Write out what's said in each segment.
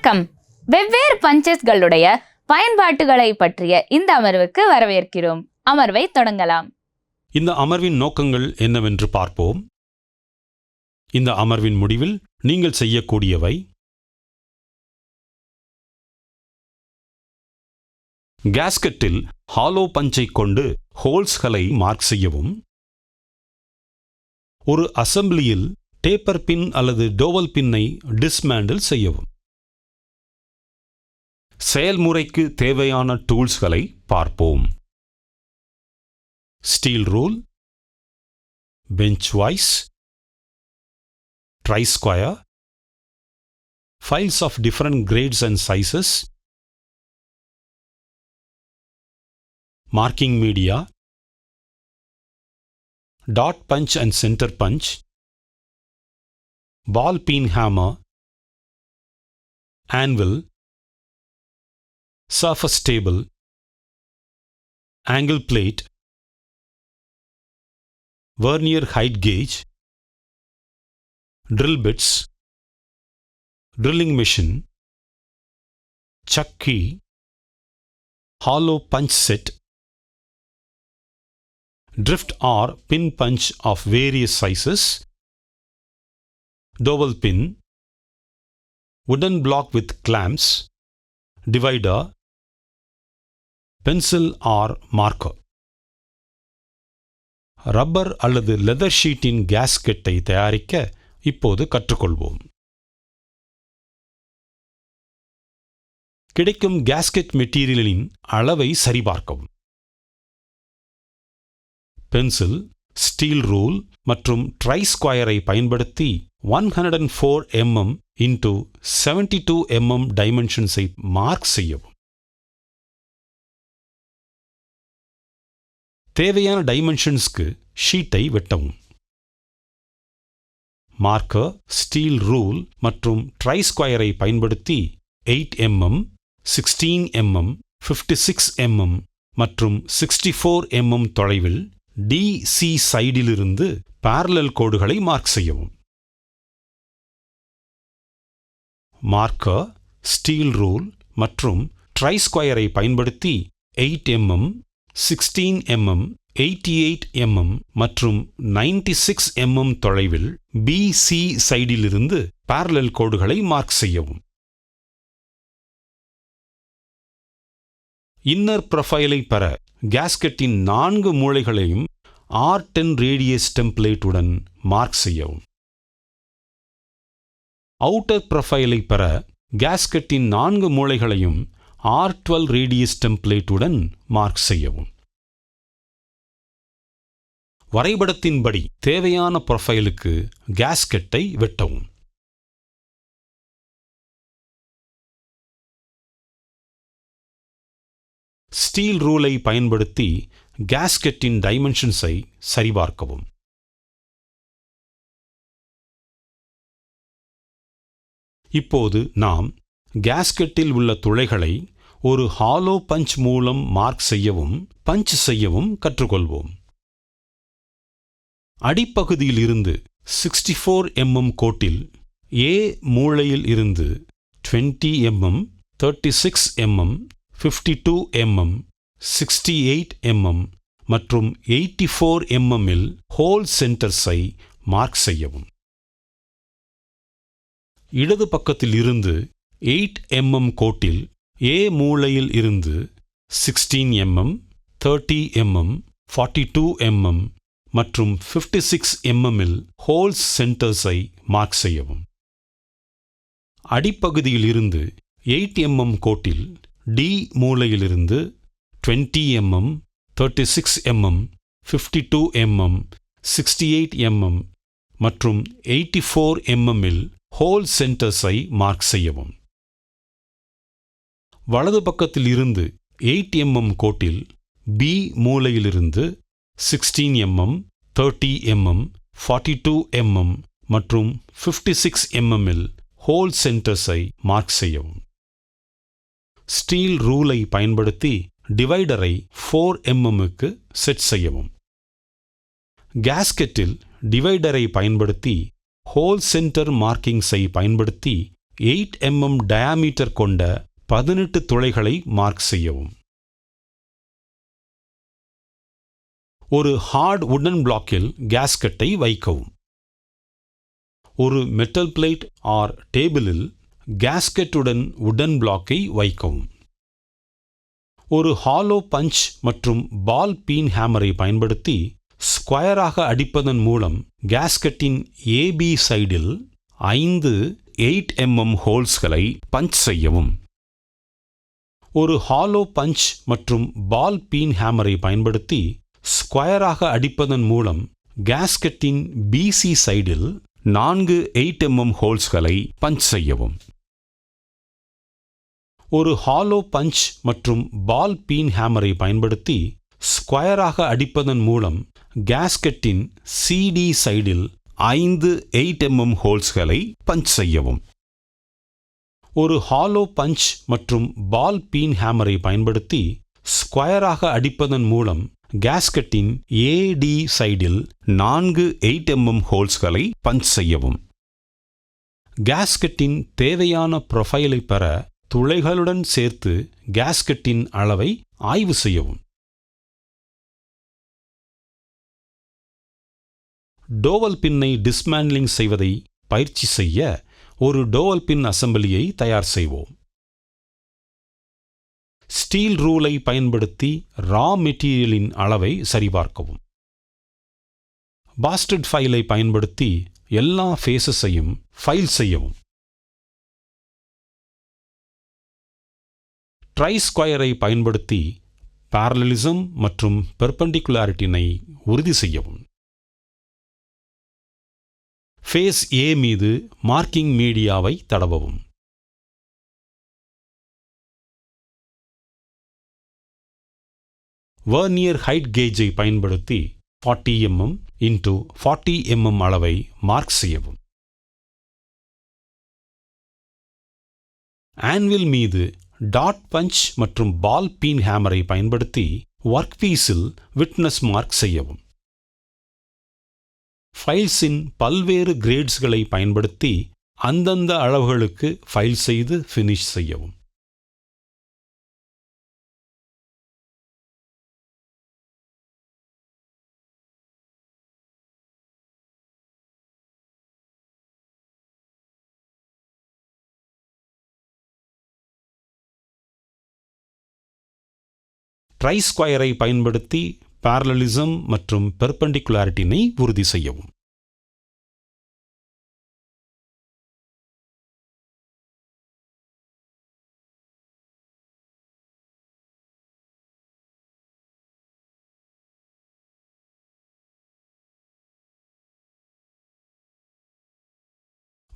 வணக்கம். வெவ்வேறு பஞ்சஸ்களுடைய பயன்பாட்டுகளை பற்றிய இந்த அமர்வுக்கு வரவேற்கிறோம். அமர்வை தொடங்கலாம். இந்த அமர்வின் நோக்கங்கள் என்னவென்று பார்ப்போம். இந்த அமர்வின் முடிவில் நீங்கள் செய்யக்கூடியவை: கேஸ்கெட்டில் ஹாலோ பஞ்சை கொண்டு ஹோல்ஸ்களை மார்க் செய்யவும், ஒரு அசெம்பிளியில் டேப்பர் பின் அல்லது டோவல் பின்னை டிஸ்மேண்டில் செய்யவும். செயல்முறைக்கு தேவையான டூல்ஸ்களை பார்ப்போம். Steel rule, bench vice, try square, files of different grades and sizes, marking media, dot punch and center punch, ball peen hammer, anvil, surface table, angle plate, vernier height gauge, drill bits, drilling machine, chuck key, hollow punch set, drift or pin punch of various sizes, dowel pin, wooden block with clamps, divider, pencil or marker. Rubber அல்லது leather ஷீட்டின் கேஸ்கெட்டை தயாரிக்க இப்போது கற்றுக்கொள்வோம். கிடைக்கும் gasket மெட்டீரியலின் அளவை சரிபார்க்கவும். Pencil, steel rule மற்றும் try ஸ்கொயரை பயன்படுத்தி 104 mm into 72 mm டைமென்ஷன்ஸை மார்க் செய்யவும். தேவையான டைமென்ஷன்ஸ்க்கு ஷீட்டை வெட்டவும். மார்க்கர், ஸ்டீல் ரூல் மற்றும் ட்ரை ஸ்கொயரை பயன்படுத்தி 8 mm, 16 mm, 56 mm மற்றும் 64 mm தொலைவில் DC சைடிலிருந்து parallel கோடுகளை மார்க் செய்யவும். மார்க்கர், ஸ்டீல் ரூல் மற்றும் ட்ரை ஸ்கொயரை பயன்படுத்தி 8 mm, 16 mm, 88 mm மற்றும் 96 mm தொலைவில் BC சைடிலிருந்து parallel கோடுகளை மார்க் செய்யவும். இன்னர் ப்ரொஃபைலை பெற கேஸ்கெட்டின் 4 மூலைகளையும் R10 ரேடியஸ் டெம்ப்ளேட்டுடன் மார்க் செய்யவும். அவுட்டர் ப்ரொஃபைலை பெற கேஸ்கெட்டின் 4 மூலைகளையும் R12 ரேடியஸ் டெம்ப்ளேட்டுடன் மார்க் செய்யவும். வரைபடத்தின்படி தேவையான ப்ரொஃபைலுக்கு கேஸ்கெட்டை வெட்டவும். ஸ்டீல் ரூலை பயன்படுத்தி கேஸ்கெட்டின் டைமென்ஷன்ஸை சரிபார்க்கவும். இப்போது நாம் கேஸ்கெட்டில் உள்ள துளைகளை ஒரு ஹாலோ பஞ்ச் மூலம் மார்க் செய்யவும் பஞ்ச் செய்யவும் கற்றுக்கொள்வோம். அடிப்பகுதியில் இருந்து 64 mm கோட்டில் A மூலையில் இருந்து 20 mm, 36 mm, 52 mm, 68 mm மற்றும் 84 mm இல் ஹோல் சென்டர்ஸை மார்க் செய்யவும். இடது பக்கத்தில் இருந்து 8 mm கோட்டில் A மூலையில் இருந்து 16 mm, 30 mm, 42 mm மற்றும் 56 mm இல் ஹோல் சென்டர்ஸை மார்க் செய்யவும். அடிப்பகுதியில் இருந்து 8 mm கோட்டில் D மூலையிலிருந்து 20 mm, 36 mm, 52 mm, 68 mm மற்றும் 84 mm இல் ஹோல் சென்டர்ஸை மார்க் செய்யவும். வலது பக்கத்தில் இருந்து 8 mm கோட்டில் B மூலையிலிருந்து 16 mm, 30 mm, 42 mm மற்றும் 56 mm இல் ஹோல் சென்டர்ஸை மார்க் செய்யவும். ஸ்டீல் ரூலை பயன்படுத்தி டிவைடரை 4 mmக்கு செட் செய்யவும். கேஸ்கெட்டில் டிவைடரை பயன்படுத்தி ஹோல் சென்டர் மார்க்கிங்ஸை பயன்படுத்தி 8 mm டயாமீட்டர் கொண்ட 18 துளைகளை மார்க் செய்யவும். ஒரு ஹார்ட் வுடன் பிளாக்கில் கேஸ்கட்டை வைக்கவும். ஒரு மெட்டல் பிளேட் ஆர் டேபிளில் கேஸ்கெட்டுடன் வுடன் பிளாக்கை வைக்கவும். ஒரு ஹாலோ பஞ்ச் மற்றும் பால் பீன் ஹேமரை பயன்படுத்தி ஸ்கொயராக அடிப்பதன் மூலம் கேஸ்கட்டின் ஏபி சைடில் 5 8 mm ஹோல்ஸ்களை பஞ்ச் செய்யவும். ஒரு ஹாலோ பஞ்ச் மற்றும் பால் பீன் ஹேமரை பயன்படுத்தி ஸ்கொயராக அடிப்பதன் மூலம் கேஸ்கட்டின் பிசி சைடில் 4 8 mm ஹோல்ஸ்களை பஞ்ச் செய்யவும். ஒரு ஹாலோ பஞ்ச் மற்றும் பால் பீன் ஹேமரை பயன்படுத்தி ஸ்கொயராக அடிப்பதன் மூலம் கேஸ்கட்டின் சிடி சைடில் 5 8 mm ஹோல்ஸ்களை பஞ்ச் செய்யவும். ஒரு ஹாலோ பஞ்ச் மற்றும் பால் பீன் ஹேமரை பயன்படுத்தி ஸ்கொயராக அடிப்பதன் மூலம் கேஸ்கட்டின் ஏடி சைடில் 4 8 mm ஹோல்ஸ்களை பஞ்ச் செய்யவும். கேஸ்கட்டின் தேவையான ப்ரொஃபைலை பெற துளைகளுடன் சேர்த்து கேஸ்கட்டின் அளவை ஆய்வு செய்யவும். டோவல் பின்னை டிஸ்மேண்ட்லிங் செய்வதை பயிற்சி செய்ய ஒரு டோவல் பின் அசெம்பிளியை தயார் செய்வோம். ஸ்டீல் ரூலை பயன்படுத்தி ரா மெட்டீரியலின் அளவை சரிபார்க்கவும். பாஸ்டட் ஃபைலை பயன்படுத்தி எல்லா ஃபேஸஸையும் ஃபைல் செய்யவும். ட்ரை ஸ்கொயரை பயன்படுத்தி parallelism மற்றும் பெர்பெண்டிகுலாரிட்டினை உறுதி செய்யவும். ஃபேஸ் A மீது மார்க்கிங் மீடியாவை தடவவும். வெர்னியர் ஹைட் கேஜை பயன்படுத்தி 40 mm x 40 mm அளவை மார்க் செய்யவும். ஆன்வில் மீது டாட் பஞ்ச் மற்றும் பால் பீன் ஹேமரை பயன்படுத்தி ஒர்க் பீஸில் விட்னஸ் மார்க் செய்யவும். ஃபைல்ஸின் பல்வேறு கிரேட்ஸ்களை பயன்படுத்தி அந்தந்த அளவுகளுக்கு ஃபைல் செய்து ஃபினிஷ் செய்யவும். ட்ரை ஸ்கொயரை பயன்படுத்தி parallelism மற்றும் பெர்பெண்டிகுலாரிட்டினை உறுதி செய்யவும்.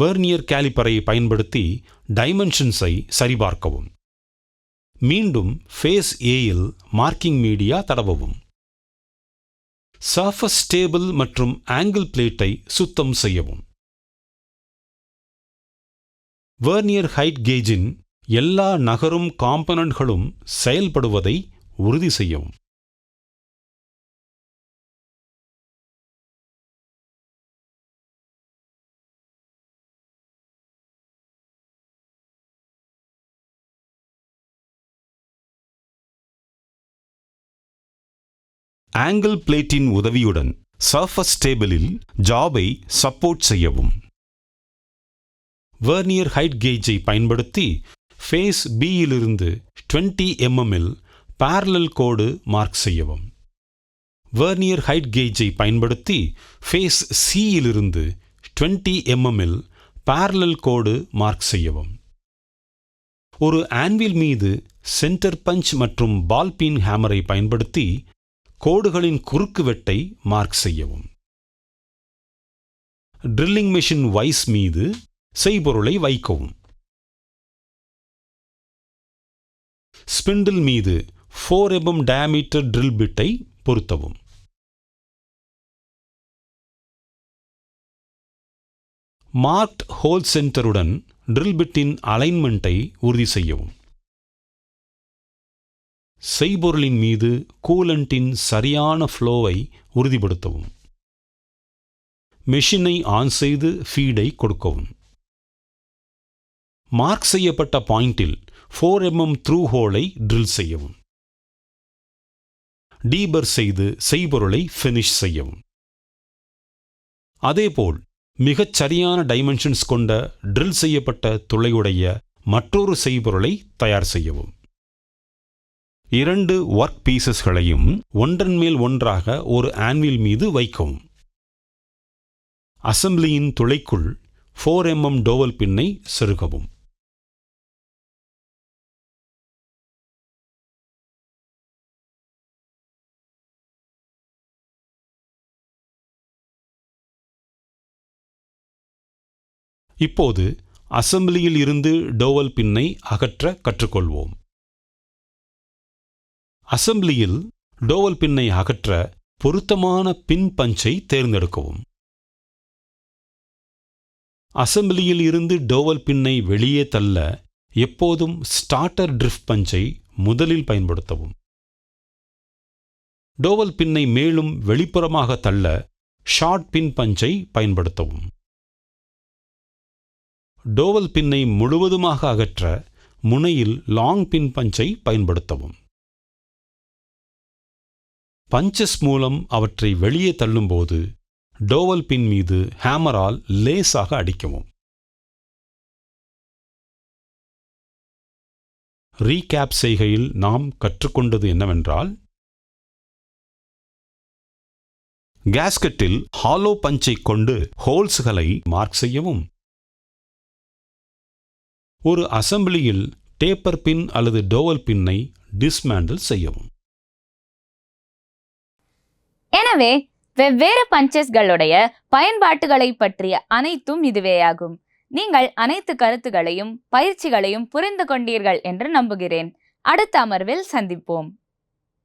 வெர்னியர் கேலிப்பரை பயன்படுத்தி டைமென்ஷன்ஸை சரிபார்க்கவும். மீண்டும் ஃபேஸ் ஏயில் மார்க்கிங் மீடியா தடவவும். சர்ஃபஸ் டேபிள் மற்றும் ஆங்கிள் பிளேட்டை சுத்தம் செய்யவும். வெர்னியர் ஹைட் கேஜின் எல்லா நகரும் காம்பனன்ட்களும் செயல்படுவதை உறுதி செய்யவும். ஆங்கிள் பிளேட்டின் உதவியுடன் சர்ஃபஸ் டேபிளில் ஜாபை சப்போர்ட் செய்யவும். வெர்னியர் ஹைட் கேஜை பயன்படுத்தி ஃபேஸ் பியிலிருந்து 20 mm இல் parallel கோடு மார்க் செய்யவும். வெர்னியர் ஹைட் கேஜை பயன்படுத்தி ஃபேஸ் சியிலிருந்து 20 mm இல் parallel கோடு மார்க் செய்யவும். ஒரு ஆன்வில் மீது சென்டர் பஞ்ச் மற்றும் பால் பீன் ஹேமரை பயன்படுத்தி கோடுகளின் குறுக்குவெட்டை மார்க் செய்யவும். ட்ரில்லிங் மெஷின் வைஸ் மீது செய்பொருளை வைக்கவும். ஸ்பிண்டில் மீது 4 mm டயாமீட்டர் ட்ரில் பிட்டை பொருத்தவும். மார்க்ட் ஹோல் சென்டருடன் ட்ரில் பிட்டின் அலைன்மெண்ட்டை உறுதி செய்யவும். செய்பொருளின் மீது கூலண்டின் சரியான ஃப்ளோவை உறுதிப்படுத்தவும். மெஷினை ஆன் செய்து ஃபீடை கொடுக்கவும். மார்க் செய்யப்பட்ட பாயிண்டில் 4 mm த்ரூ ஹோலை ட்ரில் செய்யவும். டீபர் செய்து செய்பொருளை ஃபினிஷ் செய்யவும். அதேபோல் மிகச் சரியான டைமென்ஷன்ஸ் கொண்ட ட்ரில் செய்யப்பட்ட துளையுடைய மற்றொரு செய்பொருளை தயார் செய்யவும். 2 ஒர்க் பீசஸ்களையும் ஒன்றன் மேல் ஒன்றாக ஒரு ஆன்வில் மீது வைக்கவும். அசெம்பிளியின் துளைக்குள் 4 mm டோவல் பின்னை செருகவும். இப்போது அசெம்பிளியில் இருந்து டோவல் பின்னை அகற்ற கற்றுக்கொள்வோம். அசெம்பிளியில் டோவல் பின்னை அகற்ற பொருத்தமான பின் பஞ்சை தேர்ந்தெடுக்கவும். அசெம்பிளியில் இருந்து டோவல் பின்னை வெளியே தள்ள எப்போதும் ஸ்டார்டர் ட்ரிஃப்ட் பஞ்சை முதலில் பயன்படுத்தவும். டோவல் பின்னை மேலும் வெளிப்புறமாக தள்ள ஷார்ட் பின் பஞ்சை பயன்படுத்தவும். டோவல் பின்னை முழுவதுமாக அகற்ற முனையில் லாங் பின் பஞ்சை பயன்படுத்தவும். பஞ்சஸ் மூலம் அவற்றை வெளியே தள்ளும்போது டோவல் பின் மீது ஹேமரால் லேசாக அடிக்கவும். ரீகேப் செய்கையில் நாம் கற்றுக்கொண்டது என்னவென்றால், கேஸ்கெட்டில் ஹாலோ பஞ்சை கொண்டு ஹோல்ஸ்களை மார்க் செய்யவும். ஒரு அசெம்பிளியில் டேப்பர் பின் அல்லது டோவல் பின்னை டிஸ்மேண்டில் செய்யவும். எனவே வெவ்வேறு பஞ்சஸ்களுடைய பயன்பாட்டுகளை பற்றிய அனைத்தும் இதுவேயாகும். நீங்கள் அனைத்து கருத்துகளையும் பயிற்சிகளையும் புரிந்து கொண்டீர்கள் என்று நம்புகிறேன். அடுத்த அமர்வில் சந்திப்போம்.